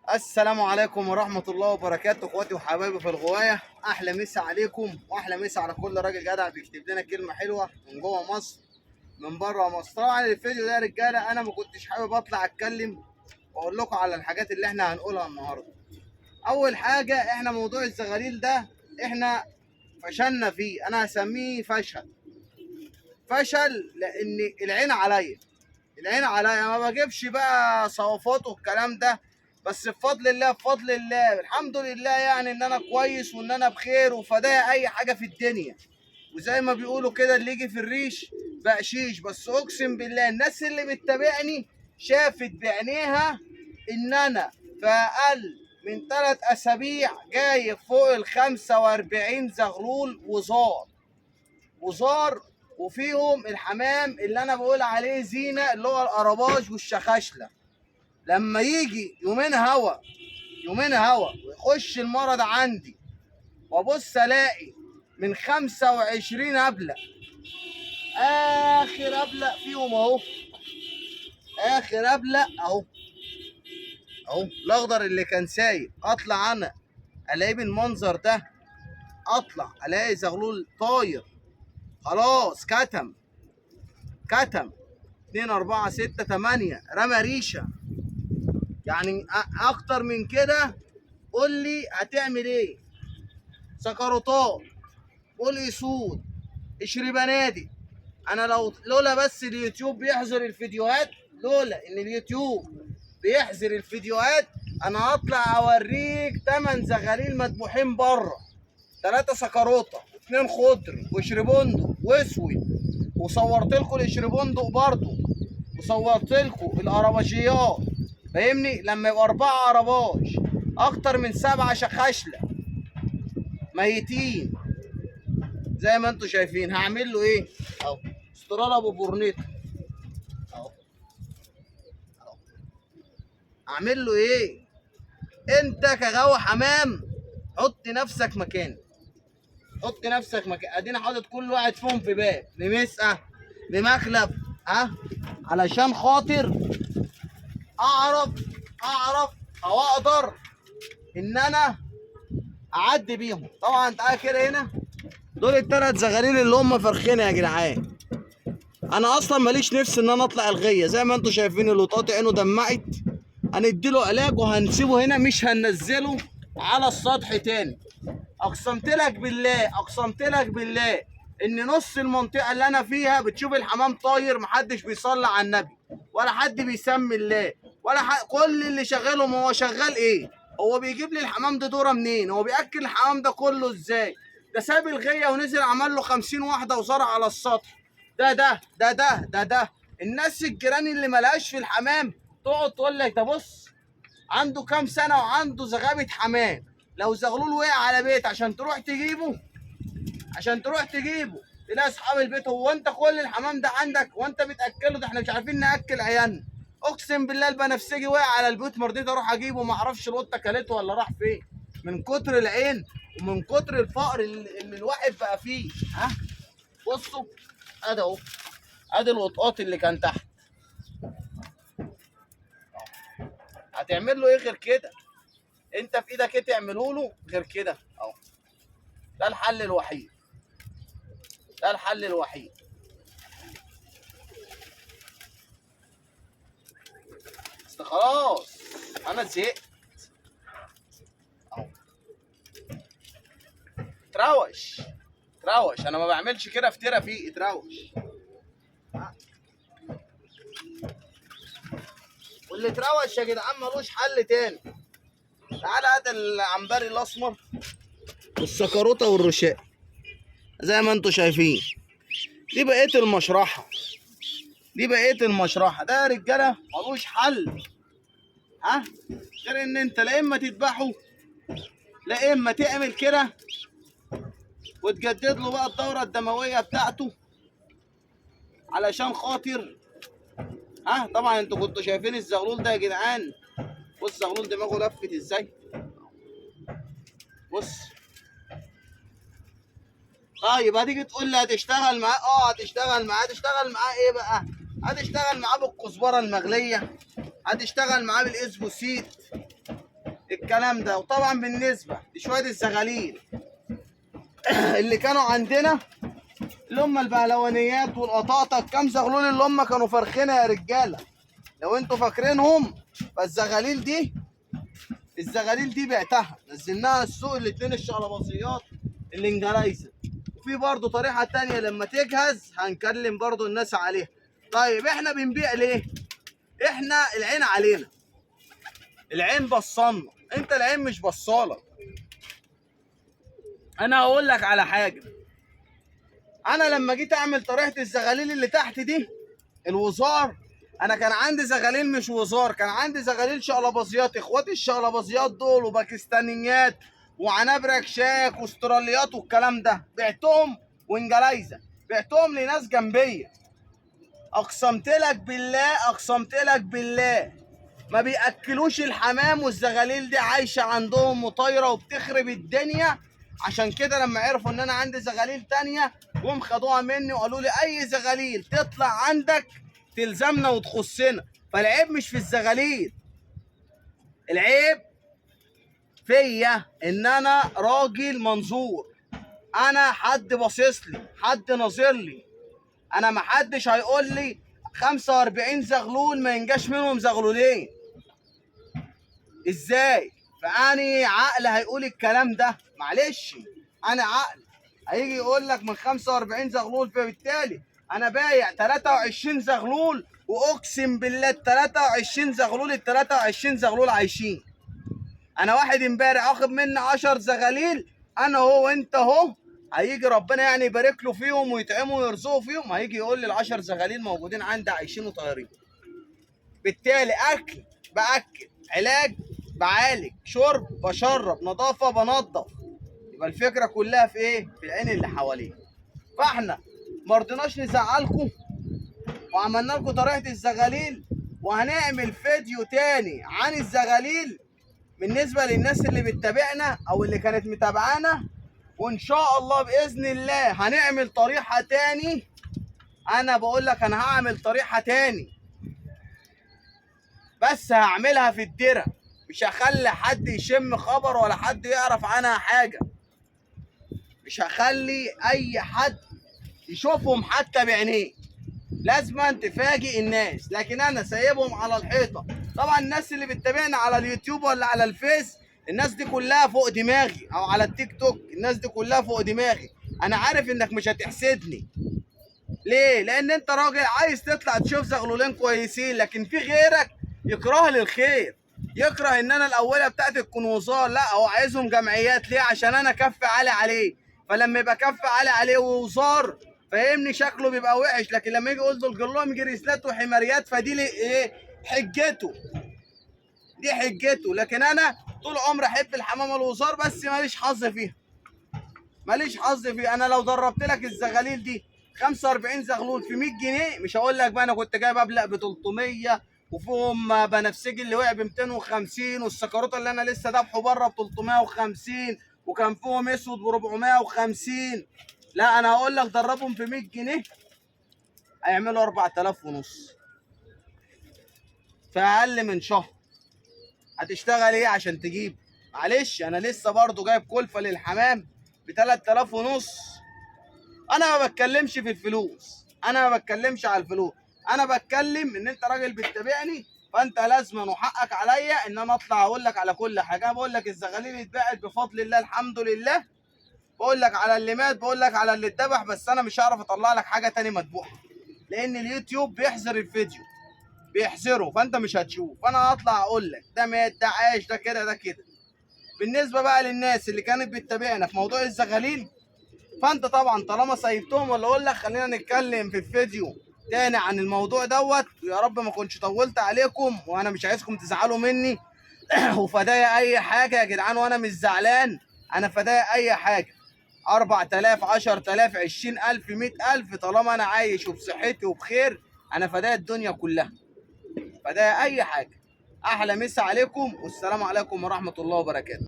السلام عليكم ورحمة الله وبركاته، اخواتي وحبايبي في الغواية. احلى مسا عليكم واحلى مسا على كل راجل جدع بيكتب لنا كلمة حلوة من جوه مصر من بره مصر. طبعا الفيديو ده يا رجالة انا ما كنتش حابب اطلع اتكلم واقول لكم على الحاجات اللي احنا هنقولها النهارده. اول حاجة، احنا موضوع الزغاليل ده احنا فشلنا فيه. انا هسميه فشل لان العين عليا ما بجيبش بقى صوافات والكلام ده. بس بفضل الله الحمد لله، يعني ان انا كويس وان انا بخير وفدايا اي حاجه في الدنيا. وزي ما بيقولوا كده، اللي يجي في الريش بقشيش. بس اقسم بالله الناس اللي بتتابعني شافت بعينيها ان انا في اقل من 3 اسابيع جايب فوق ال 45 زغلول وزار. وفيهم الحمام اللي انا بقول عليه زينه، اللي هو القرباج والشخاشله. لما يجي يومين هوا ويخش المرض عندي، وابص الاقي من 25 ابلق. اخر ابلق فيهم اهو، اخر ابلق اهو الاخضر اللي كان سايب. اطلع انا الاقيه بالمنظر ده، اطلع الاقي زغلول طاير خلاص. كتم 2 4 6 8 رمى ريشه. يعني اكتر من كده قول لي هتعمل ايه؟ سكروتات، قول اسود، اشري بنادق. انا لولا بس اليوتيوب بيحظر الفيديوهات، لولا ان اليوتيوب بيحظر الفيديوهات، انا هطلع اوريك 8 زغاليل مذبوحين بره، 3 سكروطه و2 خضر وشربندق واسود. وصورت لكم الشربندق برضه، وصورت لكم القرباجيات. فاهمني؟ لما يبقى 4 قرباج اكتر من 7 شخاشله ميتين زي ما انتم شايفين، هعمل له ايه؟ اهو استرالة ابو بورنيطه اهو. هعمل له ايه؟ انت كغاوي حمام حط نفسك مكاني، ادينا حاطط كل واحد فيهم في باب، بمسقه، بمخلب، علشان خاطر اعرف او اقدر ان انا اعدي بيهم. طبعا تعالى كده هنا، دول ال3 زغاليل اللي هم فرخينه يا جدعان. انا اصلا ماليش نفس ان انا اطلع الغيه. زي ما انتم شايفين الوطاطي عينه دمعت، هنديله علاج وهنسيبه هنا، مش هننزله على السطح تاني. اقسمت لك بالله ان نص المنطقه اللي انا فيها بتشوف الحمام طاير، محدش بيصلي على النبي ولا حد بيسمي الله كل اللي شغالهم هو شغال ايه؟ هو بيجيب لي الحمام ده دوره منين؟ هو بياكل الحمام ده كله ازاي؟ ده ساب الغيه ونزل عمل له 50 واحده وزرع على السطح. ده الناس الجيران اللي ملهاش في الحمام تقعد تقول لك ده بص عنده كام سنه وعنده زغابه حمام. لو زغلول وقع على بيت عشان تروح تجيبه تلاقي اصحاب البيت: هو انت كل الحمام ده عندك وانت بتاكله؟ ده احنا مش عارفين ناكل عيالنا. اقسم بالله البنفسجي وقع على البيت، ما رضيت اروح اجيبه، ما اعرفش القطه كلته ولا راح فين، من كتر العين ومن كتر الفقر اللي الواحد بقى فيه. بصوا ادي اهو، ادي القطقاط اللي كان تحت. هتعمل له ايه غير كده؟ انت في ايدك ايه تعمله له غير كده؟ اهو ده الحل الوحيد. بس خلاص انا زهقت اهو. تراوش انا ما بعملش كده افترى فيه، اتراوش. واللي تراوش يا جدعان ملوش حل تاني. تعالى هات العنبري الاسمر والسكروته والرشاق زي ما انتم شايفين. دي بقيه المشرحه. ده يا رجاله ملوش حل، غير ان انت لا اما تذبحه، لا اما تعمل كده وتجدد له بقى الدوره الدمويه بتاعته علشان خاطر. طبعا انتوا كنتوا شايفين الزغلول ده يا جدعان. بص الزغلول دماغه لفت ازاي، بص. طيب هتيجي تقول لي هتشتغل معاه؟ هتشتغل معاه ايه بقى؟ هتشتغل معاه بالكزبره المغليه، هتشتغل معاه بالاسبوسيت، الكلام ده. وطبعا بالنسبه لشويه الزغاليل اللي كانوا عندنا، اللي هم البهلوانيات والقطاطه، الكام زغلول اللي هم كانوا فارخينها يا رجاله، لو انتوا فاكرينهم. فالزغاليل دي بعتها، نزلناها السوق الاتنين الشقلباظيات الانجلايزه. وفي برضه طريقه تانيه لما تجهز هنكلم برضه الناس عليها. طيب احنا بنبيع ليه؟ احنا العين علينا، العين بصلنا، انت العين مش بصالك. انا هقول لك على حاجه، انا لما جيت اعمل طريقه الزغاليل اللي تحت دي الوزار، انا كان عندي زغاليل مش وزار، كان عندي زغاليل شقلباظيات، اخواتي الشقلباظيات دول، وباكستانيات وعناب ركشاك واستراليات والكلام ده، بعتهم وانجلايزه، بعتهم لناس جنبيه. اقسمت لك بالله ما بياكلوش الحمام، والزغاليل دي عايشه عندهم وطايره وبتخرب الدنيا. عشان كده لما عرفوا ان انا عندي زغاليل تانيه جم خدوها مني وقالوا لي اي زغاليل تطلع عندك تلزمنا وتخصنا. فالعيب مش في الزغاليل، العيب فيا ان انا راجل منظور، انا حد باصص لي، حد ناظر لي. انا محدش هيقول لي 45 زغلول ما ينجاش منهم زغلولين. ازاي؟ فاني عقل هيقول الكلام ده؟ معلش، انا عقل هيجي يقول لك من 45 زغلول، فبالتالي انا بايع 23 زغلول، واقسم بالله ال 23 زغلول عايشين. انا واحد امبارح واخد مني 10 زغاليل، انا هو وانت اهو، هيجي ربنا يعني يبارك له فيهم ويطعمه ويرزقه فيهم، هيجي يقول لي ال10 زغاليل موجودين عندي عايشين وطايرين. بالتالي اكل باكل، علاج بعالج، شرب بشرب، نظافه بنظف. يبقى الفكره كلها في ايه؟ في العين اللي حواليك. فاحنا ما رضيناش نزعلكم وعملنا لكم طريقه الزغاليل، وهنعمل فيديو تاني عن الزغاليل بالنسبه للناس اللي بتتابعنا او اللي كانت متابعانا. وان شاء الله باذن الله هنعمل طريقه تاني. انا بقول لك انا هعمل طريقه تاني، بس هعملها في الدرة، مش هخلي حد يشم خبر ولا حد يعرف عنها حاجه، مش هخلي اي حد يشوفهم حتى بعينيه، لازم تفاجئ الناس. لكن انا سايبهم على الحيطه. طبعا الناس اللي بتتابعنا على اليوتيوب ولا على الفيس، الناس دي كلها فوق دماغي، او على التيك توك الناس دي كلها فوق دماغي. انا عارف انك مش هتحسدني. ليه؟ لان انت راجل عايز تطلع تشوف زغلولين كويسين، لكن في غيرك يكره لي الخير، يكره ان انا الاولى بتاعتي تكون وزار. لا، هو عايزهم جمعيات. ليه؟ عشان انا كف عالي عليه. فلما يبقى كف عالي عليه ووزار، فاهمني، شكله بيبقى وحش. لكن لما يجي يقول دول لهم جريسلات وحماريات، فدي لي ايه؟ حجته، دي حجته. لكن انا طول عمري احب الحمامه الوزار، بس ماليش حظ فيها، ماليش حظ فيها. انا لو دربت لك الزغاليل دي 45 زغلول في 100 جنيه، مش هقول لك بقى انا كنت جايب ابلق ب 300، وفيهم بنفسجي اللي وقع ب 250، والسكروته اللي انا لسه دابحه بره ب 350، وكان فيهم اسود ب 450. لا، انا هقول لك دربهم في 100 جنيه هيعملوا 4000 ونص في اقل من شهر. هتشتغل ايه عشان تجيب؟ معلش، انا لسه برضه جايب كلفه للحمام ب 3000 ونص. انا ما بتكلمش في الفلوس، انا ما بتكلمش على الفلوس، انا بتكلم ان انت راجل بتتابعني، فانت لازما وحقك عليا ان انا اطلع اقول لك على كل حاجه. انا بقول لك الزغاليل اتباعت بفضل الله، الحمد لله. بقول لك على اللي مات، بقول لك على اللي اتذبح، بس انا مش هعرف اطلع لك حاجه تاني مذبوحه، لان اليوتيوب بيحظر الفيديو، بيحظره، فانت مش هتشوف. انا هطلع اقول لك ده مات، ده عايش، ده كده، ده كده. بالنسبه بقى للناس اللي كانت بتتابعنا في موضوع الزغاليل، فانت طبعا طالما سيبتهم، ولا اقول لك خلينا نتكلم في الفيديو تاني عن الموضوع دوت. ويا رب ما كنتش طولت عليكم، وانا مش عايزكم تزعلوا مني. وفدايا اي حاجه يا جدعان، وانا مش زعلان، انا فدايا اي حاجه، 4000 10000 20000 100000، طالما انا عايش وبصحتي وبخير، انا فدايا الدنيا كلها، فدايا اي حاجه. احلى مسا عليكم، والسلام عليكم ورحمه الله وبركاته.